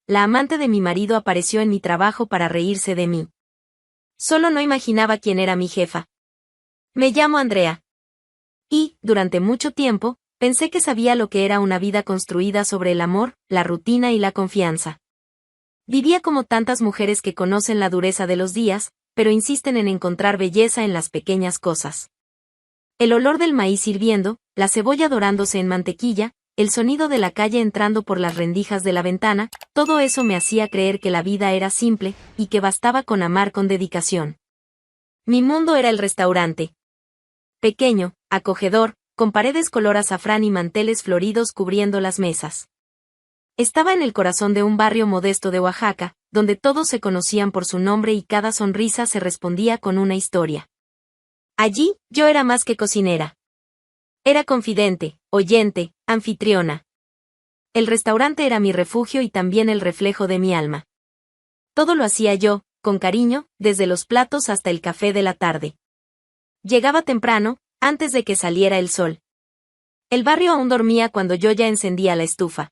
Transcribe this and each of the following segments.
la amante de mi marido apareció en mi trabajo para reírse de mí. Solo no imaginaba quién era mi jefa. Me llamo Andrea. Y, durante mucho tiempo, pensé que sabía lo que era una vida construida sobre el amor, la rutina y la confianza. Vivía como tantas mujeres que conocen la dureza de los días, pero insisten en encontrar belleza en las pequeñas cosas. El olor del maíz hirviendo, la cebolla dorándose en mantequilla, el sonido de la calle entrando por las rendijas de la ventana, todo eso me hacía creer que la vida era simple, y que bastaba con amar con dedicación. Mi mundo era el restaurante. Pequeño, acogedor, con paredes color azafrán y manteles floridos cubriendo las mesas. Estaba en el corazón de un barrio modesto de Oaxaca, donde todos se conocían por su nombre y cada sonrisa se respondía con una historia. Allí, yo era más que cocinera. Era confidente, oyente, anfitriona. El restaurante era mi refugio y también el reflejo de mi alma. Todo lo hacía yo, con cariño, desde los platos hasta el café de la tarde. Llegaba temprano, antes de que saliera el sol. El barrio aún dormía cuando yo ya encendía la estufa.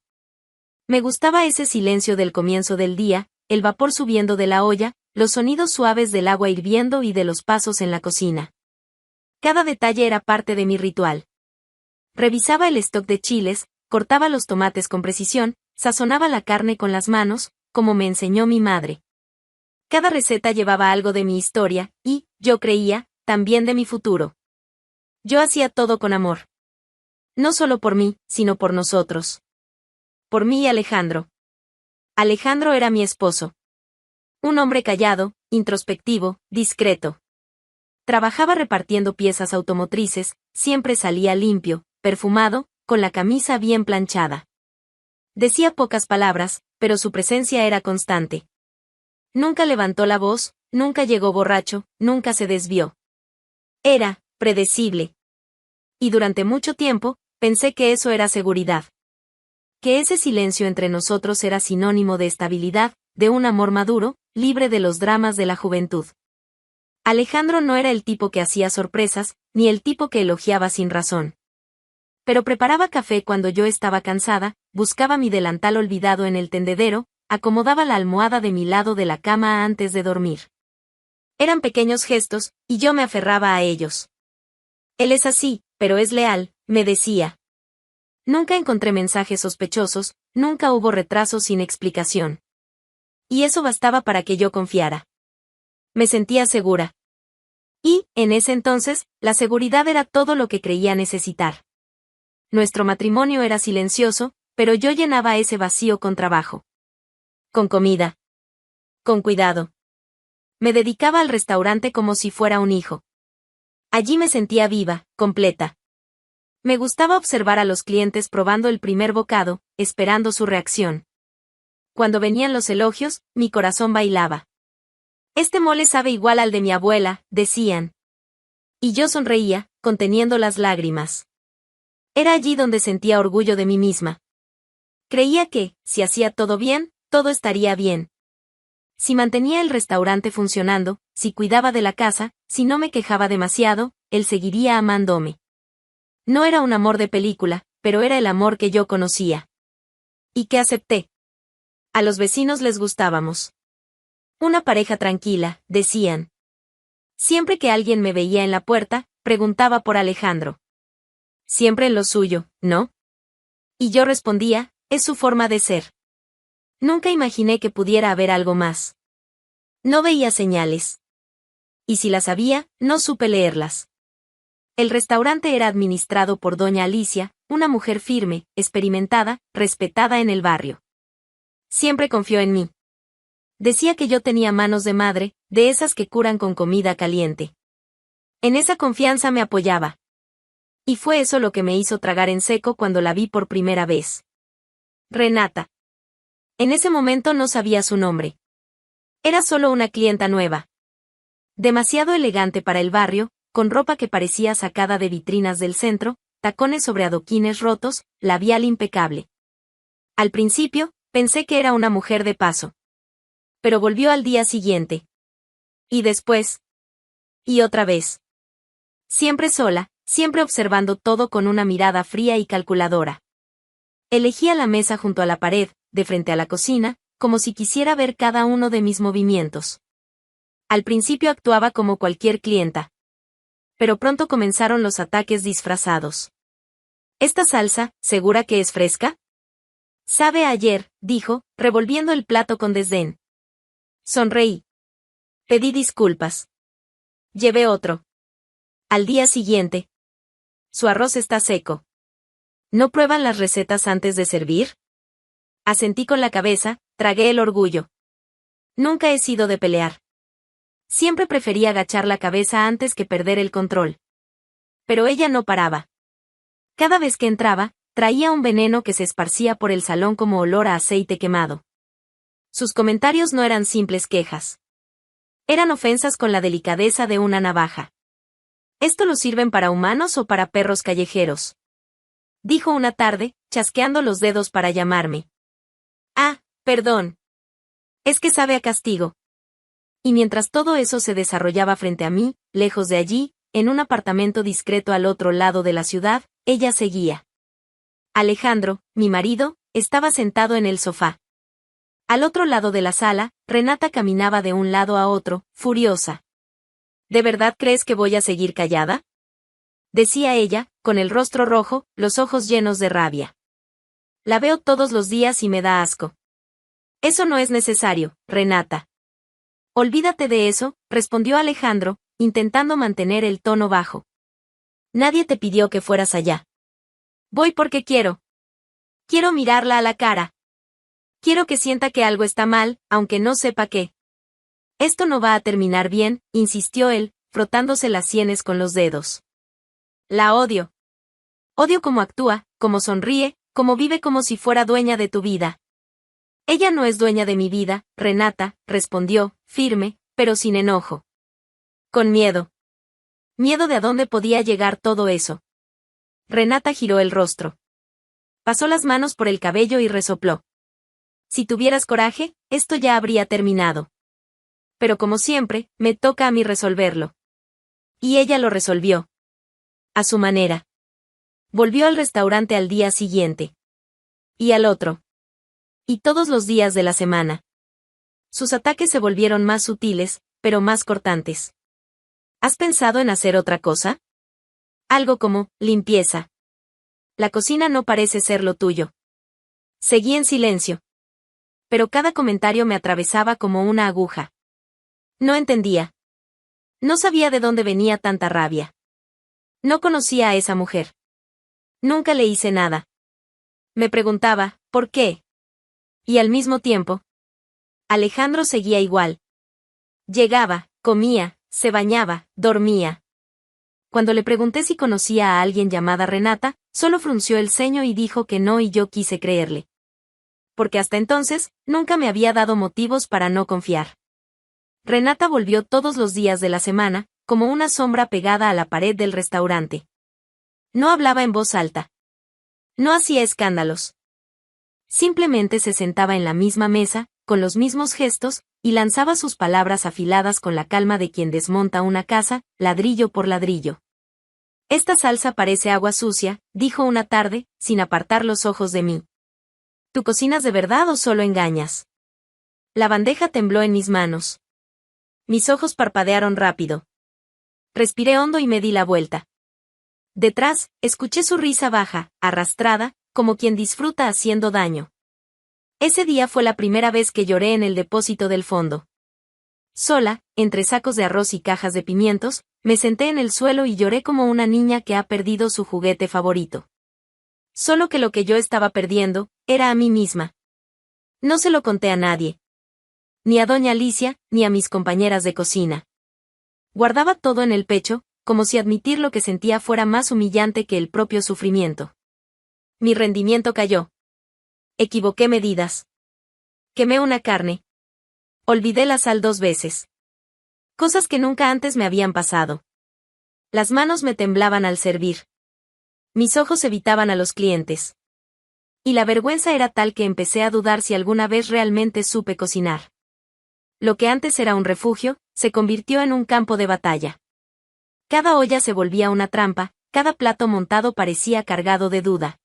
Me gustaba ese silencio del comienzo del día, el vapor subiendo de la olla, los sonidos suaves del agua hirviendo y de los pasos en la cocina. Cada detalle era parte de mi ritual. Revisaba el stock de chiles, cortaba los tomates con precisión, sazonaba la carne con las manos, como me enseñó mi madre. Cada receta llevaba algo de mi historia, y, yo creía, también de mi futuro. Yo hacía todo con amor. No solo por mí, sino por nosotros. Por mí y Alejandro. Alejandro era mi esposo. Un hombre callado, introspectivo, discreto. Trabajaba repartiendo piezas automotrices, siempre salía limpio, perfumado, con la camisa bien planchada. Decía pocas palabras, pero su presencia era constante. Nunca levantó la voz, nunca llegó borracho, nunca se desvió. Era predecible. Y durante mucho tiempo, pensé que eso era seguridad. Que ese silencio entre nosotros era sinónimo de estabilidad, de un amor maduro, libre de los dramas de la juventud. Alejandro no era el tipo que hacía sorpresas, ni el tipo que elogiaba sin razón. Pero preparaba café cuando yo estaba cansada, buscaba mi delantal olvidado en el tendedero, acomodaba la almohada de mi lado de la cama antes de dormir. Eran pequeños gestos, y yo me aferraba a ellos. Él es así, pero es leal, me decía. Nunca encontré mensajes sospechosos, nunca hubo retrasos sin explicación. Y eso bastaba para que yo confiara. Me sentía segura. Y, en ese entonces, la seguridad era todo lo que creía necesitar. Nuestro matrimonio era silencioso, pero yo llenaba ese vacío con trabajo. Con comida. Con cuidado. Me dedicaba al restaurante como si fuera un hijo. Allí me sentía viva, completa. Me gustaba observar a los clientes probando el primer bocado, esperando su reacción. Cuando venían los elogios, mi corazón bailaba. Este mole sabe igual al de mi abuela, decían. Y yo sonreía, conteniendo las lágrimas. Era allí donde sentía orgullo de mí misma. Creía que, si hacía todo bien, todo estaría bien. Si mantenía el restaurante funcionando, si cuidaba de la casa, si no me quejaba demasiado, él seguiría amándome. No era un amor de película, pero era el amor que yo conocía. Y que acepté. A los vecinos les gustábamos. Una pareja tranquila, decían. Siempre que alguien me veía en la puerta, preguntaba por Alejandro. Siempre en lo suyo, ¿no? Y yo respondía, es su forma de ser. Nunca imaginé que pudiera haber algo más. No veía señales. Y si las había, no supe leerlas. El restaurante era administrado por doña Alicia, una mujer firme, experimentada, respetada en el barrio. Siempre confió en mí. Decía que yo tenía manos de madre, de esas que curan con comida caliente. En esa confianza me apoyaba. Y fue eso lo que me hizo tragar en seco cuando la vi por primera vez. Renata. En ese momento no sabía su nombre. Era solo una clienta nueva. Demasiado elegante para el barrio, con ropa que parecía sacada de vitrinas del centro, tacones sobre adoquines rotos, labial impecable. Al principio, pensé que era una mujer de paso. Pero volvió al día siguiente. Y después. Y otra vez. Siempre sola, siempre observando todo con una mirada fría y calculadora. Elegía la mesa junto a la pared, de frente a la cocina, como si quisiera ver cada uno de mis movimientos. Al principio actuaba como cualquier clienta. Pero pronto comenzaron los ataques disfrazados. ¿Esta salsa, segura que es fresca? Sabe a ayer, dijo, revolviendo el plato con desdén. Sonreí. Pedí disculpas. Llevé otro. Al día siguiente. Su arroz está seco. ¿No prueban las recetas antes de servir? Asentí con la cabeza, tragué el orgullo. Nunca he sido de pelear. Siempre prefería agachar la cabeza antes que perder el control. Pero ella no paraba. Cada vez que entraba, traía un veneno que se esparcía por el salón como olor a aceite quemado. Sus comentarios no eran simples quejas. Eran ofensas con la delicadeza de una navaja. ¿Esto lo sirven para humanos o para perros callejeros? Dijo una tarde, chasqueando los dedos para llamarme. Ah, perdón. Es que sabe a castigo. Y mientras todo eso se desarrollaba frente a mí, lejos de allí, en un apartamento discreto al otro lado de la ciudad, ella seguía. Alejandro, mi marido, estaba sentado en el sofá. Al otro lado de la sala, Renata caminaba de un lado a otro, furiosa. ¿De verdad crees que voy a seguir callada?, decía ella, con el rostro rojo, los ojos llenos de rabia. La veo todos los días y me da asco. Eso no es necesario, Renata. Olvídate de eso, respondió Alejandro, intentando mantener el tono bajo. Nadie te pidió que fueras allá. Voy porque quiero. Quiero mirarla a la cara. Quiero que sienta que algo está mal, aunque no sepa qué. Esto no va a terminar bien, insistió él, frotándose las sienes con los dedos. La odio. Odio cómo actúa, cómo sonríe, cómo vive como si fuera dueña de tu vida. Ella no es dueña de mi vida, Renata, respondió, firme, pero sin enojo. Con miedo. Miedo de a dónde podía llegar todo eso. Renata giró el rostro. Pasó las manos por el cabello y resopló. Si tuvieras coraje, esto ya habría terminado. Pero como siempre, me toca a mí resolverlo. Y ella lo resolvió. A su manera. Volvió al restaurante al día siguiente. Y al otro. Y todos los días de la semana. Sus ataques se volvieron más sutiles, pero más cortantes. ¿Has pensado en hacer otra cosa? Algo como, limpieza. La cocina no parece ser lo tuyo. Seguí en silencio. Pero cada comentario me atravesaba como una aguja. No entendía. No sabía de dónde venía tanta rabia. No conocía a esa mujer. Nunca le hice nada. Me preguntaba, ¿por qué? Y al mismo tiempo, Alejandro seguía igual. Llegaba, comía, se bañaba, dormía. Cuando le pregunté si conocía a alguien llamada Renata, solo frunció el ceño y dijo que no, y yo quise creerle. Porque hasta entonces, nunca me había dado motivos para no confiar. Renata volvió todos los días de la semana, como una sombra pegada a la pared del restaurante. No hablaba en voz alta. No hacía escándalos. Simplemente se sentaba en la misma mesa, con los mismos gestos, y lanzaba sus palabras afiladas con la calma de quien desmonta una casa, ladrillo por ladrillo. Esta salsa parece agua sucia, dijo una tarde, sin apartar los ojos de mí. ¿Tú cocinas de verdad o solo engañas? La bandeja tembló en mis manos. Mis ojos parpadearon rápido. Respiré hondo y me di la vuelta. Detrás, escuché su risa baja, arrastrada, como quien disfruta haciendo daño. Ese día fue la primera vez que lloré en el depósito del fondo. Sola, entre sacos de arroz y cajas de pimientos, me senté en el suelo y lloré como una niña que ha perdido su juguete favorito. Solo que lo que yo estaba perdiendo, era a mí misma. No se lo conté a nadie. Ni a doña Alicia, ni a mis compañeras de cocina. Guardaba todo en el pecho, como si admitir lo que sentía fuera más humillante que el propio sufrimiento. Mi rendimiento cayó. Equivoqué medidas. Quemé una carne. Olvidé la sal 2 veces. Cosas que nunca antes me habían pasado. Las manos me temblaban al servir. Mis ojos evitaban a los clientes. Y la vergüenza era tal que empecé a dudar si alguna vez realmente supe cocinar. Lo que antes era un refugio, se convirtió en un campo de batalla. Cada olla se volvía una trampa, cada plato montado parecía cargado de duda.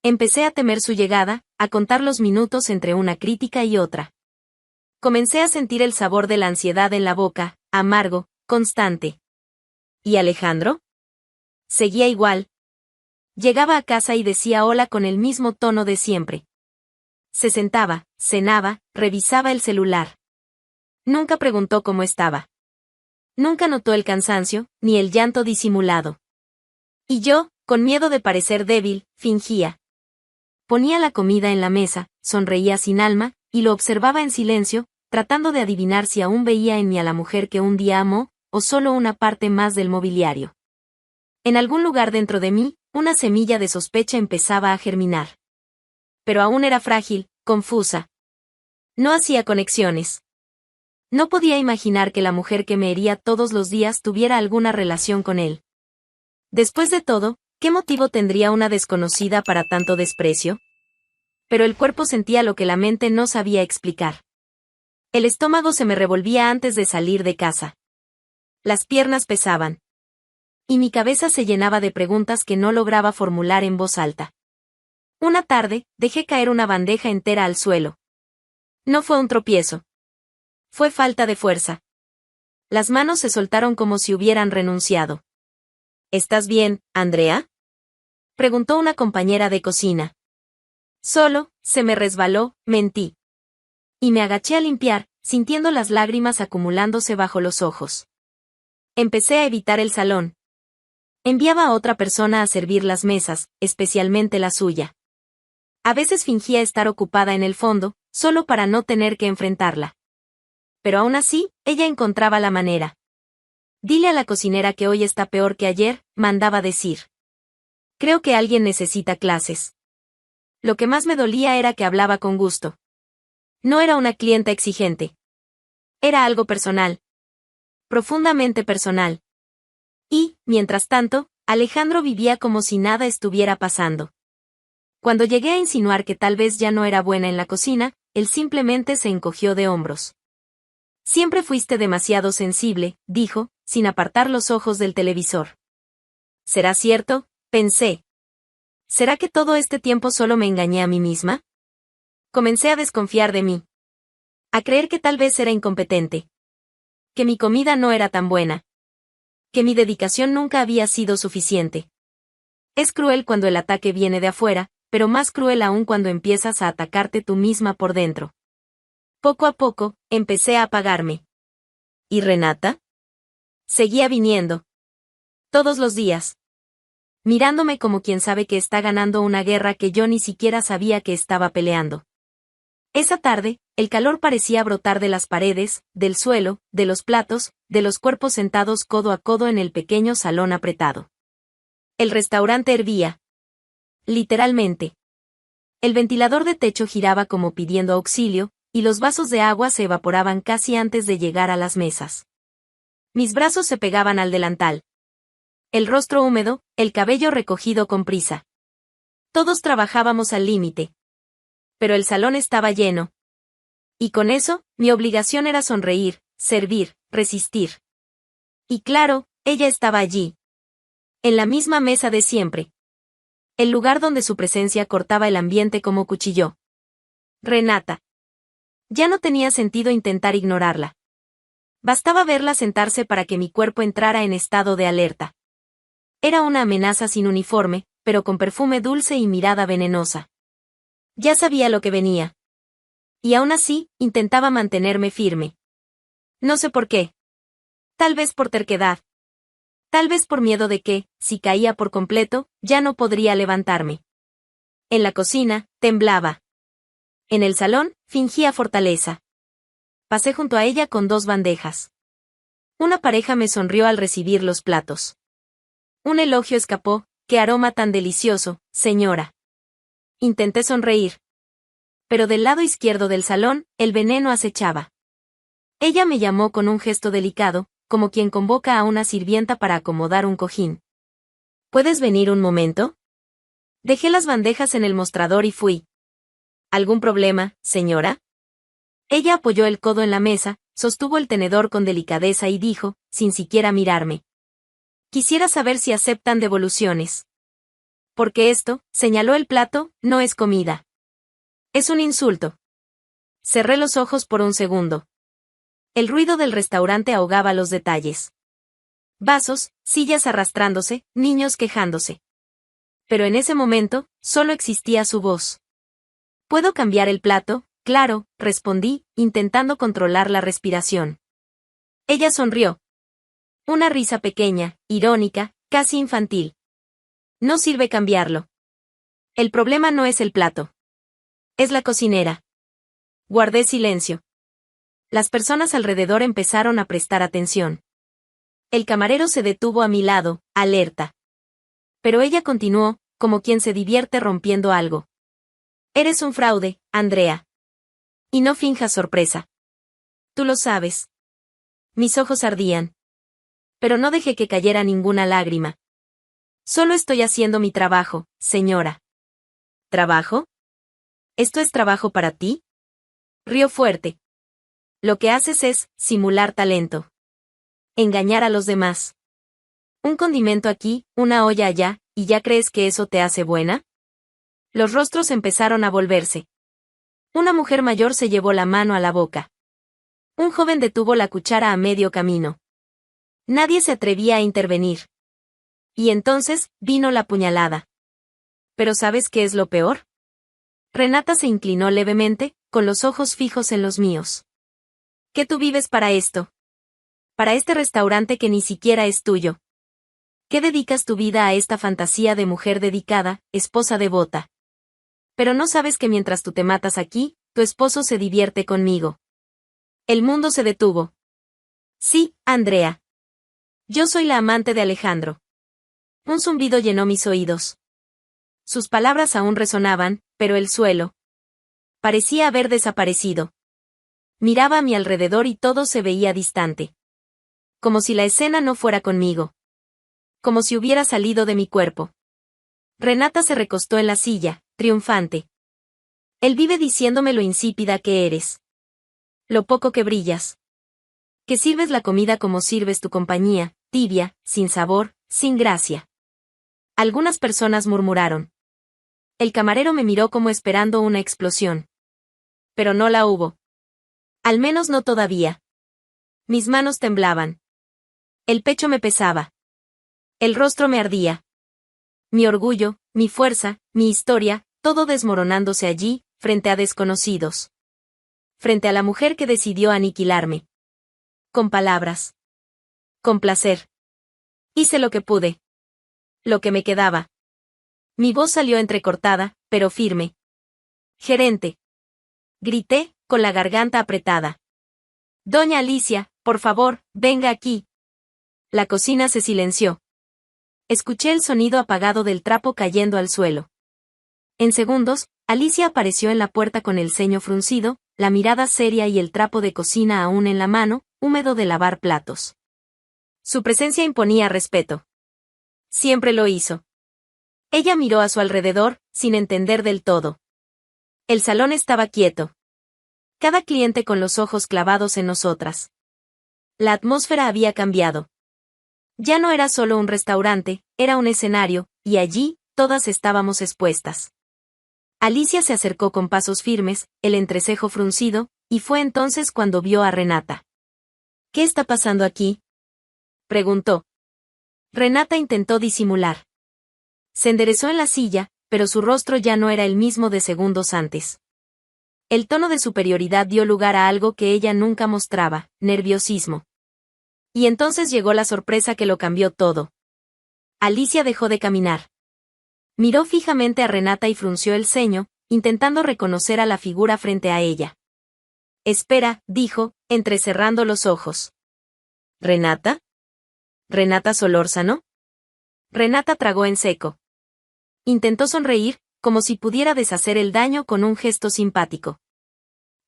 Empecé a temer su llegada, a contar los minutos entre una crítica y otra. Comencé a sentir el sabor de la ansiedad en la boca, amargo, constante. ¿Y Alejandro? Seguía igual. Llegaba a casa y decía hola con el mismo tono de siempre. Se sentaba, cenaba, revisaba el celular. Nunca preguntó cómo estaba. Nunca notó el cansancio, ni el llanto disimulado. Y yo, con miedo de parecer débil, fingía. Ponía la comida en la mesa, sonreía sin alma, y lo observaba en silencio, tratando de adivinar si aún veía en mí a la mujer que un día amó, o solo una parte más del mobiliario. En algún lugar dentro de mí, una semilla de sospecha empezaba a germinar. Pero aún era frágil, confusa. No hacía conexiones. No podía imaginar que la mujer que me hería todos los días tuviera alguna relación con él. Después de todo, ¿qué motivo tendría una desconocida para tanto desprecio? Pero el cuerpo sentía lo que la mente no sabía explicar. El estómago se me revolvía antes de salir de casa. Las piernas pesaban. Y mi cabeza se llenaba de preguntas que no lograba formular en voz alta. Una tarde, dejé caer una bandeja entera al suelo. No fue un tropiezo. Fue falta de fuerza. Las manos se soltaron como si hubieran renunciado. ¿Estás bien, Andrea?, preguntó una compañera de cocina. Solo, se me resbaló, mentí. Y me agaché a limpiar, sintiendo las lágrimas acumulándose bajo los ojos. Empecé a evitar el salón. Enviaba a otra persona a servir las mesas, especialmente la suya. A veces fingía estar ocupada en el fondo, solo para no tener que enfrentarla. Pero aún así, ella encontraba la manera. Dile a la cocinera que hoy está peor que ayer, mandaba decir. Creo que alguien necesita clases. Lo que más me dolía era que hablaba con gusto. No era una clienta exigente. Era algo personal. Profundamente personal. Y, mientras tanto, Alejandro vivía como si nada estuviera pasando. Cuando llegué a insinuar que tal vez ya no era buena en la cocina, él simplemente se encogió de hombros. Siempre fuiste demasiado sensible, dijo, sin apartar los ojos del televisor. ¿Será cierto?, pensé. ¿Será que todo este tiempo solo me engañé a mí misma? Comencé a desconfiar de mí. A creer que tal vez era incompetente. Que mi comida no era tan buena. Que mi dedicación nunca había sido suficiente. Es cruel cuando el ataque viene de afuera, pero más cruel aún cuando empiezas a atacarte tú misma por dentro. Poco a poco, empecé a apagarme. ¿Y Renata? Seguía viniendo. Todos los días. Mirándome como quien sabe que está ganando una guerra que yo ni siquiera sabía que estaba peleando. Esa tarde, el calor parecía brotar de las paredes, del suelo, de los platos, de los cuerpos sentados codo a codo en el pequeño salón apretado. El restaurante hervía. Literalmente. El ventilador de techo giraba como pidiendo auxilio, y los vasos de agua se evaporaban casi antes de llegar a las mesas. Mis brazos se pegaban al delantal. El rostro húmedo, el cabello recogido con prisa. Todos trabajábamos al límite. Pero el salón estaba lleno. Y con eso, mi obligación era sonreír, servir, resistir. Y claro, ella estaba allí. En la misma mesa de siempre. El lugar donde su presencia cortaba el ambiente como cuchillo. Renata. Ya no tenía sentido intentar ignorarla. Bastaba verla sentarse para que mi cuerpo entrara en estado de alerta. Era una amenaza sin uniforme, pero con perfume dulce y mirada venenosa. Ya sabía lo que venía. Y aún así, intentaba mantenerme firme. No sé por qué. Tal vez por terquedad. Tal vez por miedo de que, si caía por completo, ya no podría levantarme. En la cocina, temblaba. En el salón, fingía fortaleza. Pasé junto a ella con 2 bandejas. Una pareja me sonrió al recibir los platos. Un elogio escapó, qué aroma tan delicioso, señora. Intenté sonreír. Pero del lado izquierdo del salón, el veneno acechaba. Ella me llamó con un gesto delicado, como quien convoca a una sirvienta para acomodar un cojín. ¿Puedes venir un momento? Dejé las bandejas en el mostrador y fui. ¿Algún problema, señora? Ella apoyó el codo en la mesa, sostuvo el tenedor con delicadeza y dijo, sin siquiera mirarme. Quisiera saber si aceptan devoluciones. Porque esto, señaló el plato, no es comida. Es un insulto. Cerré los ojos por un segundo. El ruido del restaurante ahogaba los detalles. Vasos, sillas arrastrándose, niños quejándose. Pero en ese momento, solo existía su voz. ¿Puedo cambiar el plato? Claro, respondí, intentando controlar la respiración. Ella sonrió. Una risa pequeña, irónica, casi infantil. No sirve cambiarlo. El problema no es el plato. Es la cocinera. Guardé silencio. Las personas alrededor empezaron a prestar atención. El camarero se detuvo a mi lado, alerta. Pero ella continuó, como quien se divierte rompiendo algo. Eres un fraude, Andrea. Y no finjas sorpresa. Tú lo sabes. Mis ojos ardían. Pero no dejé que cayera ninguna lágrima. Solo estoy haciendo mi trabajo, señora. ¿Trabajo? ¿Esto es trabajo para ti? Rió fuerte. Lo que haces es simular talento. Engañar a los demás. Un condimento aquí, una olla allá, ¿y ya crees que eso te hace buena? Los rostros empezaron a volverse. Una mujer mayor se llevó la mano a la boca. Un joven detuvo la cuchara a medio camino. Nadie se atrevía a intervenir. Y entonces, vino la puñalada. ¿Pero sabes qué es lo peor? Renata se inclinó levemente, con los ojos fijos en los míos. ¿Qué tú vives para esto? Para este restaurante que ni siquiera es tuyo. ¿Qué dedicas tu vida a esta fantasía de mujer dedicada, esposa devota? Pero no sabes que mientras tú te matas aquí, tu esposo se divierte conmigo. El mundo se detuvo. Sí, Andrea. Yo soy la amante de Alejandro. Un zumbido llenó mis oídos. Sus palabras aún resonaban, pero el suelo parecía haber desaparecido. Miraba a mi alrededor y todo se veía distante. Como si la escena no fuera conmigo. Como si hubiera salido de mi cuerpo. Renata se recostó en la silla, triunfante. Él vive diciéndome lo insípida que eres. Lo poco que brillas. Que sirves la comida como sirves tu compañía, tibia, sin sabor, sin gracia. Algunas personas murmuraron. El camarero me miró como esperando una explosión. Pero no la hubo. Al menos no todavía. Mis manos temblaban. El pecho me pesaba. El rostro me ardía. Mi orgullo, mi fuerza, mi historia, todo desmoronándose allí, frente a desconocidos. Frente a la mujer que decidió aniquilarme. Con palabras. Con placer. Hice lo que pude. Lo que me quedaba. Mi voz salió entrecortada, pero firme. Gerente. Grité, con la garganta apretada. Doña Alicia, por favor, venga aquí. La cocina se silenció. Escuché el sonido apagado del trapo cayendo al suelo. En segundos, Alicia apareció en la puerta con el ceño fruncido, la mirada seria y el trapo de cocina aún en la mano, húmedo de lavar platos. Su presencia imponía respeto. Siempre lo hizo. Ella miró a su alrededor, sin entender del todo. El salón estaba quieto. Cada cliente con los ojos clavados en nosotras. La atmósfera había cambiado. Ya no era solo un restaurante, era un escenario, y allí, todas estábamos expuestas. Alicia se acercó con pasos firmes, el entrecejo fruncido, y fue entonces cuando vio a Renata. ¿Qué está pasando aquí?, preguntó. Renata intentó disimular. Se enderezó en la silla, pero su rostro ya no era el mismo de segundos antes. El tono de superioridad dio lugar a algo que ella nunca mostraba, nerviosismo. Y entonces llegó la sorpresa que lo cambió todo. Alicia dejó de caminar. Miró fijamente a Renata y frunció el ceño, intentando reconocer a la figura frente a ella. Espera, dijo, entrecerrando los ojos. ¿Renata? ¿Renata Solórzano? Renata tragó en seco. Intentó sonreír, como si pudiera deshacer el daño con un gesto simpático.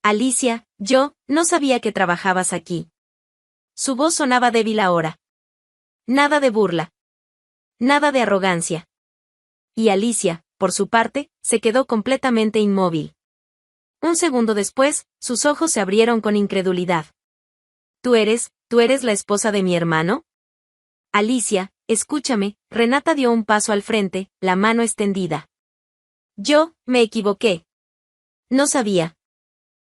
Alicia, yo, no sabía que trabajabas aquí. Su voz sonaba débil ahora. Nada de burla. Nada de arrogancia. Y Alicia, por su parte, se quedó completamente inmóvil. Un segundo después, sus ojos se abrieron con incredulidad. ¿Tú eres la esposa de mi hermano? Alicia, escúchame, Renata dio un paso al frente, la mano extendida. Me equivoqué. No sabía.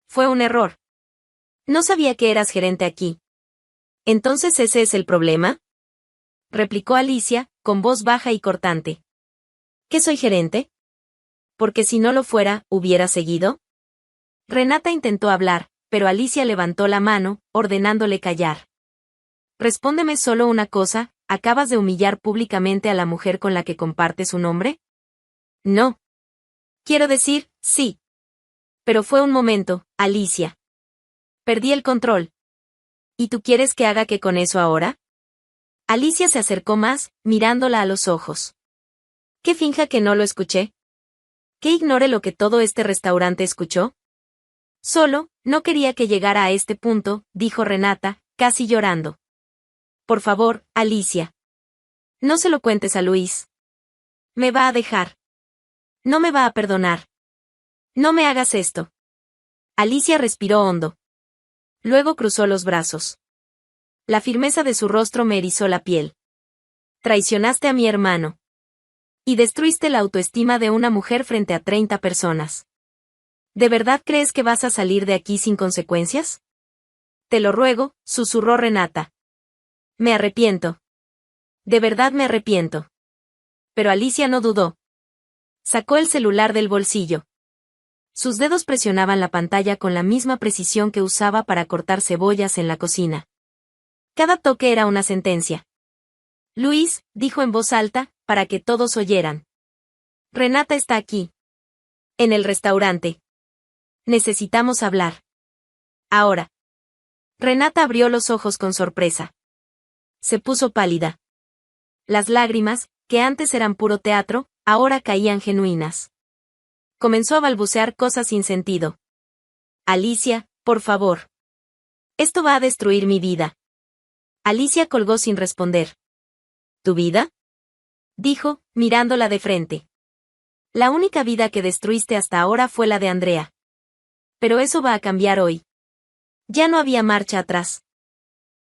Fue un error. No sabía que eras gerente aquí. ¿Entonces ese es el problema? Replicó Alicia, con voz baja y cortante. ¿Qué soy gerente? Porque si no lo fuera, ¿hubiera seguido? Renata intentó hablar, pero Alicia levantó la mano, ordenándole callar. Respóndeme solo una cosa, ¿acabas de humillar públicamente a la mujer con la que compartes un nombre? No. Quiero decir, sí. Pero fue un momento, Alicia. Perdí el control. ¿Y tú quieres que haga qué con eso ahora? Alicia se acercó más, mirándola a los ojos. ¿Qué finja que no lo escuché? ¿Qué ignore lo que todo este restaurante escuchó? Solo, no quería que llegara a este punto, dijo Renata, casi llorando. Por favor, Alicia. No se lo cuentes a Luis. Me va a dejar. No me va a perdonar. No me hagas esto. Alicia respiró hondo. Luego cruzó los brazos. La firmeza de su rostro me erizó la piel. Traicionaste a mi hermano. Y destruiste la autoestima de una mujer frente a 30 personas. ¿De verdad crees que vas a salir de aquí sin consecuencias? Te lo ruego, susurró Renata. Me arrepiento. De verdad me arrepiento. Pero Alicia no dudó. Sacó el celular del bolsillo. Sus dedos presionaban la pantalla con la misma precisión que usaba para cortar cebollas en la cocina. Cada toque era una sentencia. Luis, dijo en voz alta, para que todos oyeran. Renata está aquí. En el restaurante. Necesitamos hablar. Ahora. Renata abrió los ojos con sorpresa. Se puso pálida. Las lágrimas, que antes eran puro teatro, ahora caían genuinas. Comenzó a balbucear cosas sin sentido. Alicia, por favor. Esto va a destruir mi vida. Alicia colgó sin responder. ¿Tu vida? Dijo, mirándola de frente. La única vida que destruiste hasta ahora fue la de Andrea. Pero eso va a cambiar hoy. Ya no había marcha atrás.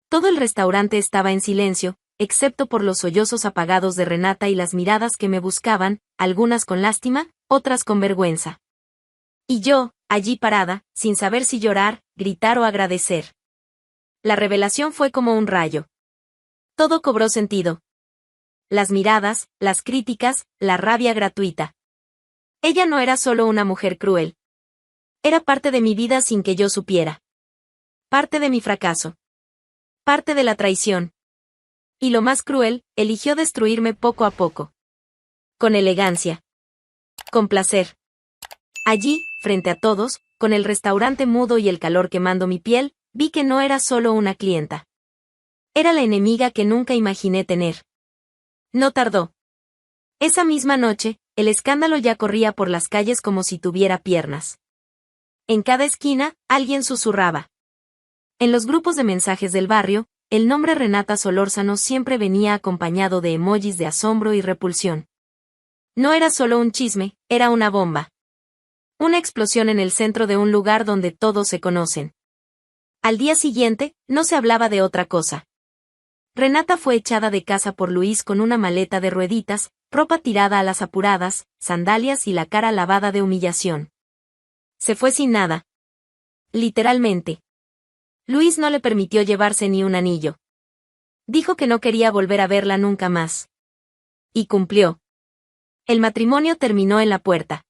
Todo el restaurante estaba en silencio, excepto por los sollozos apagados de Renata y las miradas que me buscaban, algunas con lástima, otras con vergüenza. Y yo, allí parada, sin saber si llorar, gritar o agradecer. La revelación fue como un rayo. Todo cobró sentido. Las miradas, las críticas, la rabia gratuita. Ella no era solo una mujer cruel. Era parte de mi vida sin que yo supiera. Parte de mi fracaso. Parte de la traición. Y lo más cruel, eligió destruirme poco a poco. Con elegancia. Con placer. Allí, frente a todos, con el restaurante mudo y el calor quemando mi piel, vi que no era solo una clienta. Era la enemiga que nunca imaginé tener. No tardó. Esa misma noche, el escándalo ya corría por las calles como si tuviera piernas. En cada esquina, alguien susurraba. En los grupos de mensajes del barrio, el nombre Renata Solórzano siempre venía acompañado de emojis de asombro y repulsión. No era solo un chisme, era una bomba. Una explosión en el centro de un lugar donde todos se conocen. Al día siguiente, no se hablaba de otra cosa. Renata fue echada de casa por Luis con una maleta de rueditas, ropa tirada a las apuradas, sandalias y la cara lavada de humillación. Se fue sin nada. Literalmente. Luis no le permitió llevarse ni un anillo. Dijo que no quería volver a verla nunca más. Y cumplió. El matrimonio terminó en la puerta.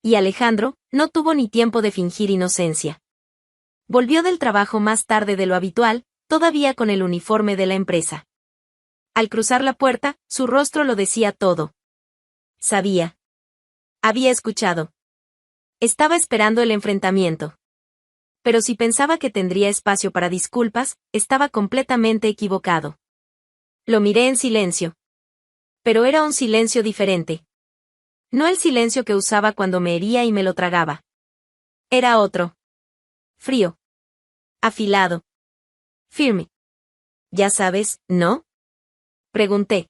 Y Alejandro no tuvo ni tiempo de fingir inocencia. Volvió del trabajo más tarde de lo habitual, todavía con el uniforme de la empresa. Al cruzar la puerta, su rostro lo decía todo. Sabía. Había escuchado. Estaba esperando el enfrentamiento. Pero si pensaba que tendría espacio para disculpas, estaba completamente equivocado. Lo miré en silencio. Pero era un silencio diferente. No el silencio que usaba cuando me hería y me lo tragaba. Era otro. Frío. Afilado. Firme. Ya sabes, ¿no? Pregunté.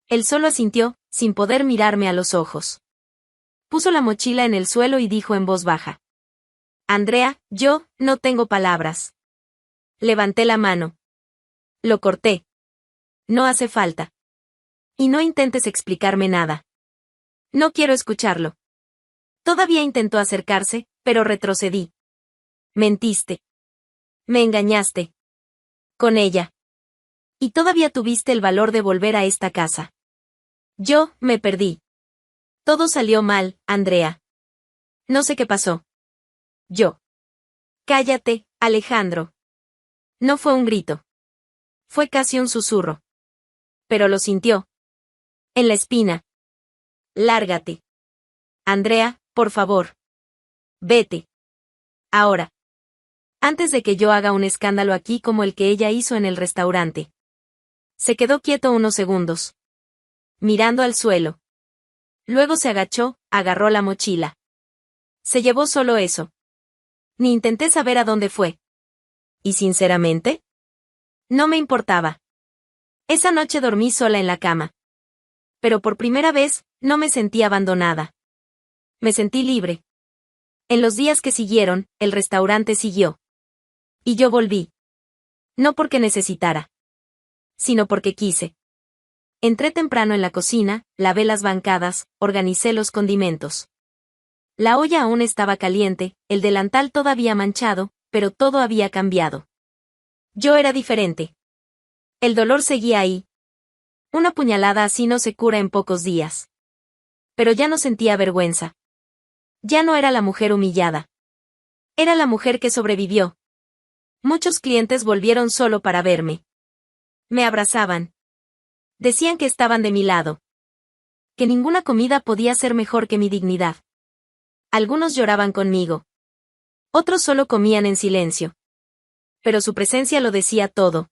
Él solo asintió, sin poder mirarme a los ojos. Puso la mochila en el suelo y dijo en voz baja. Andrea, yo, no tengo palabras. Levanté la mano. Lo corté. No hace falta. Y no intentes explicarme nada. No quiero escucharlo. Todavía intentó acercarse, pero retrocedí. Mentiste. Me engañaste. Con ella. Y todavía tuviste el valor de volver a esta casa. Yo, me perdí. Todo salió mal, Andrea. No sé qué pasó. Yo. Cállate, Alejandro. No fue un grito. Fue casi un susurro. Pero lo sintió. En la espina. Lárgate. Andrea, por favor. Vete. Ahora. Antes de que yo haga un escándalo aquí como el que ella hizo en el restaurante. Se quedó quieto unos segundos. Mirando al suelo. Luego se agachó, agarró la mochila. Se llevó solo eso. Ni intenté saber a dónde fue. Y sinceramente, no me importaba. Esa noche dormí sola en la cama. Pero por primera vez, no me sentí abandonada. Me sentí libre. En los días que siguieron, el restaurante siguió. Y yo volví. No porque necesitara. Sino porque quise. Entré temprano en la cocina, lavé las bancadas, organicé los condimentos. La olla aún estaba caliente, el delantal todavía manchado, pero todo había cambiado. Yo era diferente. El dolor seguía ahí. Una puñalada así no se cura en pocos días. Pero ya no sentía vergüenza. Ya no era la mujer humillada. Era la mujer que sobrevivió. Muchos clientes volvieron solo para verme. Me abrazaban. Decían que estaban de mi lado. Que ninguna comida podía ser mejor que mi dignidad. Algunos lloraban conmigo. Otros solo comían en silencio. Pero su presencia lo decía todo.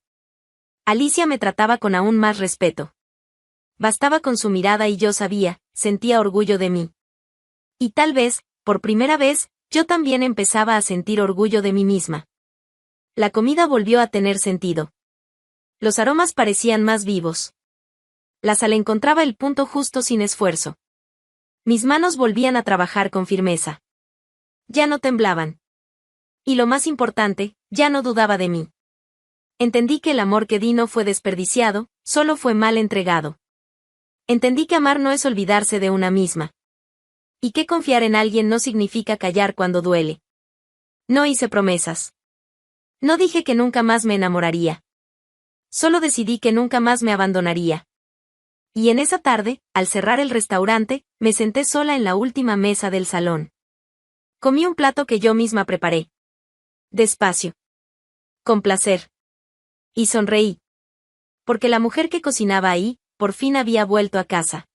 Alicia me trataba con aún más respeto. Bastaba con su mirada y yo sabía, sentía orgullo de mí. Y tal vez, por primera vez, yo también empezaba a sentir orgullo de mí misma. La comida volvió a tener sentido. Los aromas parecían más vivos. La sal encontraba el punto justo sin esfuerzo. Mis manos volvían a trabajar con firmeza. Ya no temblaban. Y lo más importante, ya no dudaba de mí. Entendí que el amor que di no fue desperdiciado, solo fue mal entregado. Entendí que amar no es olvidarse de una misma. Y que confiar en alguien no significa callar cuando duele. No hice promesas. No dije que nunca más me enamoraría. Solo decidí que nunca más me abandonaría. Y en esa tarde, al cerrar el restaurante, me senté sola en la última mesa del salón. Comí un plato que yo misma preparé. Despacio. Con placer. Y sonreí. Porque la mujer que cocinaba ahí, por fin había vuelto a casa.